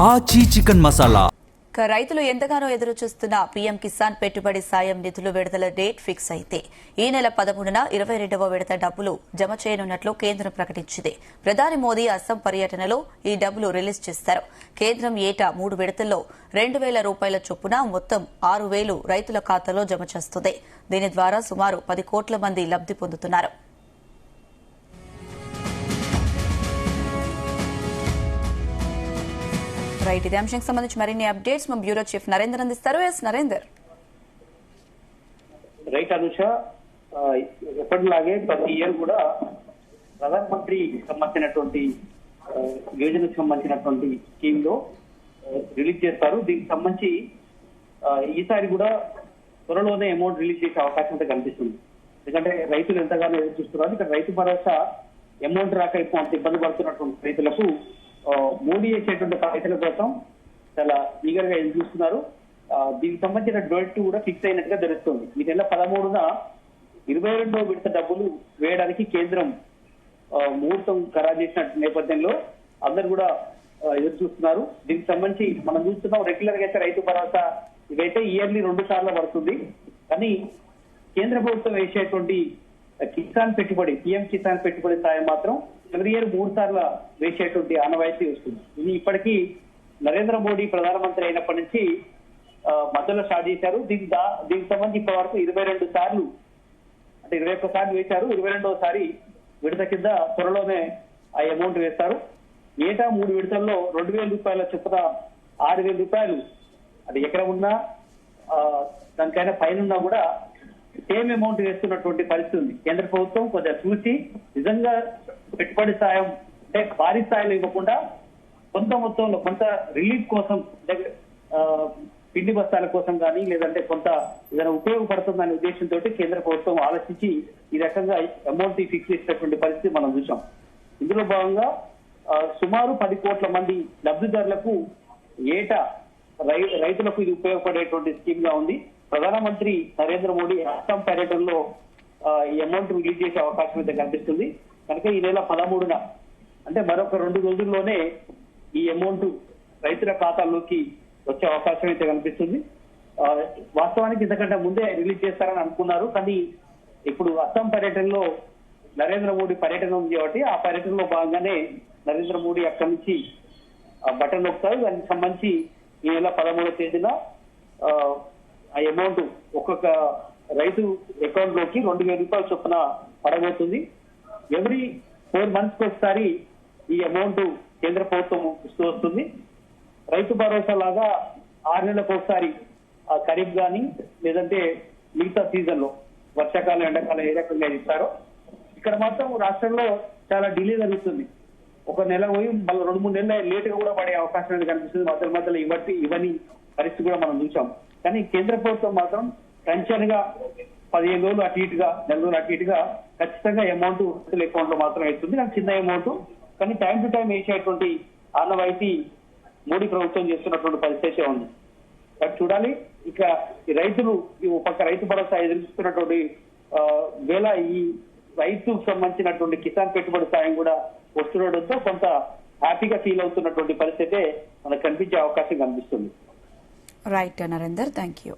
ఆచి చికెన్ మసాలా. రైతులు ఎంతగానో ఎదురు చూస్తున్న పీఎం కిసాన్ పెట్టుబడి సాయం నిధులు విడుదల డేట్ ఫిక్స్ అయితే ఈ నెల 13న 22వ విడత డబ్బులు జమ చేయనున్నట్లు కేంద్రం ప్రకటించింది. ప్రధాని మోదీ అస్సాం పర్యటనలో ఈ డబ్బులు రిలీజ్ చేస్తారు. కేంద్రం ఏటా 3 విడతల్లో 2,000 రూపాయల చొప్పున మొత్తం 6,000 రైతుల ఖాతాలో జమ చేస్తుంది. దీని ద్వారా సుమారు 10 కోట్ల మంది లబ్ది పొందుతున్నారు. ఇదే అంశానికి సంబంధించి మరిన్ని అప్డేట్స్ మా బ్యూరో చీఫ్ నరేందర్ అందిస్తారు. ఎస్ నరేందర్. రైట్ అనుష, ఎప్పటిలాగే ప్రతి ఇయర్ కూడా ప్రధానమంత్రి సంబంధించినటువంటి యోజనకు సంబంధించినటువంటి స్కీమ్ లో రిలీజ్ చేస్తారు. దీనికి సంబంధించి ఈసారి కూడా త్వరలోనే అమౌంట్ రిలీజ్ చేసే అవకాశం అయితే కనిపిస్తుంది. ఎందుకంటే రైతులు ఎంతగానో ఎదురు చూస్తున్నారు. ఇక్కడ రైతు భరోసా అమౌంట్ రాక ఎక్కువ అంత ఇబ్బంది పడుతున్నటువంటి రైతులకు మోడీ చేసేటువంటి రైతుల కోసం చాలా ఈగర్ గా ఎదురు చూస్తున్నారు. దీనికి సంబంధించిన డేట్ కూడా ఫిక్స్ అయినట్టుగా తెలుస్తుంది. ఈ నెల 13న 22వ విడత డబ్బులు వేయడానికి కేంద్రం ముహూర్తం ఖరారు చేసిన నేపథ్యంలో అందరు కూడా ఎదురు చూస్తున్నారు. దీనికి సంబంధించి మనం చూస్తున్నాం, రెగ్యులర్ గా అయితే రైతు భరోసా ఇవైతే ఇయర్లీ 2 సార్లు పడుతుంది. కానీ కేంద్ర ప్రభుత్వం వేసేటువంటి కిసాన్ పెట్టుబడి, పీఎం కిసాన్ పెట్టుబడి సాయం మాత్రం ఎవ్రీ ఇయర్ 3 సార్లు వేసేటువంటి ఆనవాయితీ వస్తుంది. ఇది ఇప్పటికీ నరేంద్ర మోడీ ప్రధానమంత్రి అయినప్పటి నుంచి మధ్యలో స్టార్ట్ చేశారు. దీనికి సంబంధించి ఇప్పటి వరకు 22 సార్లు, అంటే 21 సార్లు వేశారు. 22వ సారి విడత కింద త్వరలోనే ఆ అమౌంట్ వేస్తారు. ఏటా 3 విడతల్లో 2,000 రూపాయల చొప్పున 6,000 రూపాయలు, అది ఎక్కడ ఉన్నా దానికైనా పైన ఉన్నా కూడా సేమ్ అమౌంట్ వేస్తున్నటువంటి పరిస్థితి ఉంది. కేంద్ర ప్రభుత్వం కొంచెం చూసి నిజంగా పెట్టుబడి సాయం అంటే భారీ స్థాయిలో ఇవ్వకుండా కొంత మొత్తంలో కొంత రిలీఫ్ కోసం, పిండి బస్తాల కోసం కానీ లేదంటే కొంత ఏదైనా ఉపయోగపడుతుందనే ఉద్దేశంతో కేంద్ర ప్రభుత్వం ఆలోచించి ఈ రకంగా అమౌంట్ ఫిక్స్ చేసినటువంటి పరిస్థితి మనం చూసాం. ఇందులో భాగంగా సుమారు 10 కోట్ల మంది లబ్ధిదారులకు ఏటా రైతులకు ఇది ఉపయోగపడేటువంటి స్కీమ్ గా ఉంది. ప్రధానమంత్రి నరేంద్ర మోడీ అస్సాం పర్యటనలో ఈ అమౌంట్ రిలీజ్ చేసే అవకాశం అయితే కనిపిస్తుంది. కనుక ఈ నెల 13న అంటే మరొక 2 రోజుల్లోనే ఈ అమౌంట్ రైతుల ఖాతాల్లోకి వచ్చే అవకాశం అయితే కనిపిస్తుంది. వాస్తవానికి ఇంతకంటే ముందే రిలీజ్ చేస్తారని అనుకున్నారు. కానీ ఇప్పుడు అస్సాం పర్యటనలో నరేంద్ర మోడీ పర్యటన ఉంది కాబట్టి ఆ పర్యటనలో భాగంగానే నరేంద్ర మోడీ అక్కడి నుంచి బటన్ నొక్కుతారు. దానికి సంబంధించి ఈ నెల 13వ తేదీన ఆ అమౌంట్ ఒక్కొక్క రైతు అకౌంట్ లోకి 2,000 రూపాయల చొప్పున పడబోతుంది. ఎవ్రీ 4 months ఒకసారి ఈ అమౌంట్ కేంద్ర ప్రభుత్వం ఇస్తూ వస్తుంది. రైతు భరోసా లాగా 6 నెలలకు ఒకసారి ఖరీఫ్ కానీ లేదంటే మిగతా సీజన్ లో వర్షాకాలం, ఎండాకాలం ఏ రకంగా ఇస్తారో ఇక్కడ మాత్రం రాష్ట్రంలో చాలా డిలే జరుగుతుంది. ఒక నెల పోయి మళ్ళీ 2-3 నెలలు లేట్ గా కూడా పడే అవకాశం అనేది కనిపిస్తుంది. మధ్యలో ఇవన్నీ పరిస్థితి కూడా మనం చూసాం. కానీ కేంద్ర ప్రభుత్వం మాత్రం టెన్షన్ గా 15 రోజులు అటు ఇటుగా, 4 రోజులు అటు ఇటుగా ఖచ్చితంగా అమౌంట్ రైతుల అకౌంట్ లో మాత్రం వేస్తుంది. నాకు చిన్న అమౌంట్, కానీ టైం టు టైం వేసేటువంటి ఆనవాయితీ మోడీ ప్రభుత్వం చేస్తున్నటువంటి పరిస్థితి ఉంది. చూడాలి. ఇక ఈ రైతులు పక్క రైతు భరోసా ఎదురుస్తున్నటువంటి వేళ ఈ రైతుకు సంబంధించినటువంటి కిసాన్ పెట్టుబడి సాయం కూడా వస్తుండటంతో కొంత హ్యాపీగా ఫీల్ అవుతున్నటువంటి పరిస్థితి మనకు కనిపించే అవకాశం కనిపిస్తుంది. Right Narender, thank you.